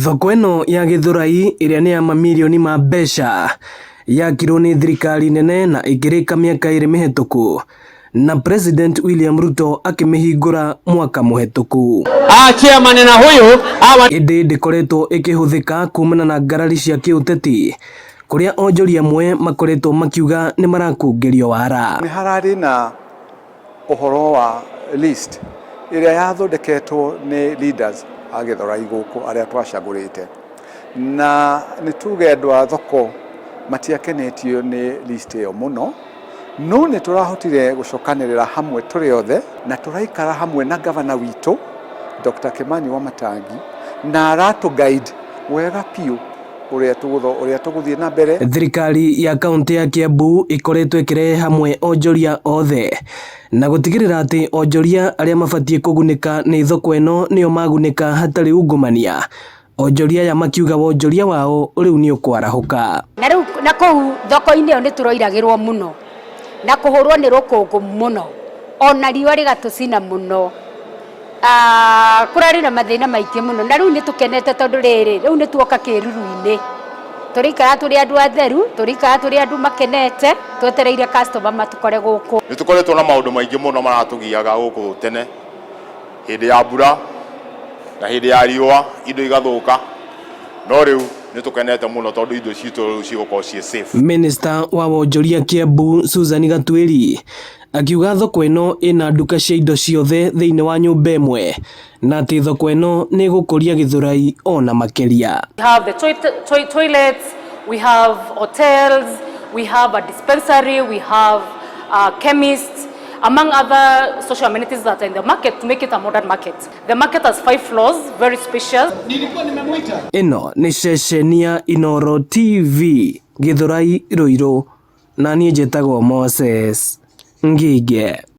Thoko ĩno ya Gĩthũrai ĩrĩa nĩ ya mamirioni ma mbeca yakirwo nĩ thirikari nene na ĩkĩrĩka mĩaka 2 mĩhetũku na President William Ruto akĩmĩhingũra mwaka mũhetũku. Chairman na huyu ĩndĩ ndĩkoretwo ĩkĩhũthĩka kumana na ngarari cia kĩũteti kũrĩa onjoria amwe makoretwo makiuga nĩ marakũngĩrio wara. Nĩ hararĩ na ũhoro wa list ĩrĩa yathondeketwo nĩ leaders a Gĩthũrai gũkũ arĩa twacagũrĩte, na nĩ tuge andũ a thoko matiakenetio nĩ list ĩyo mũno, no nĩ tũrahotire gũcokanĩrĩra hamwe tũrĩ othe na tũraikara hamwe na gavana witũ Dr. Kimani wa Matangi na aratũ-guide wega piũ ũrĩa tũgũthiĩ na mbere. Thirikari ya kaunti ya Kiambu ĩkoretwo ĩkĩrehe hamwe onjoria othe na gũtigĩrĩra atĩ onjoria arĩa mabatiĩ kũgunĩka nĩ thoko ĩno nĩo magunĩka hatarĩ ungumania. Onjoria ya makiuga wonjoria wao rĩu nĩ ũkwarahũka. Na rĩu na kũu thoko-inĩ ĩyo nĩ tũroiragĩrwo mũno na kũhũrwo nĩ rũkũngũ mũno, ona riũa rĩgatũcina mũno. Kũrarĩ na mathĩna maingĩ mũno, na rĩu nĩ tũkenete tondũ rĩu nĩ tuoka kĩruru-inĩ, tũrĩikara tũrĩ andũ atheru, tũrĩikara tũrĩ andũ makenete, twetereire customer matũkore gũkũ. Nĩ tũkoretwo na maũndũ maingĩ mũno maratũgiaga gũkũ tene, hĩndĩ ya mbura na hĩndĩ ya riũa indo igathũka, no rĩu nĩ tũkenete mũno tondũ indo citũ rĩu cigũkorwo ciĩ safe. Minister wa wonjoria Kiambu Susan Gatuĩri akiuga thoko ĩno ĩna nduka cia indo ciothe thĩinĩ wa nyũmba ĩmwe na atĩ thoko ĩno nĩ ĩgũkũria Gĩthũrai ona makĩria. We have the toilets, we have hotels, we have a dispensary, we have chemists, among other social amenities that are in the market to make it a modern market. The market has 5 floors, very spacious. Ĩno nĩ ceceni ya Inooro TV, Gĩthũrai Rũirũ, na niĩ njĩtagwo Moses Ngige.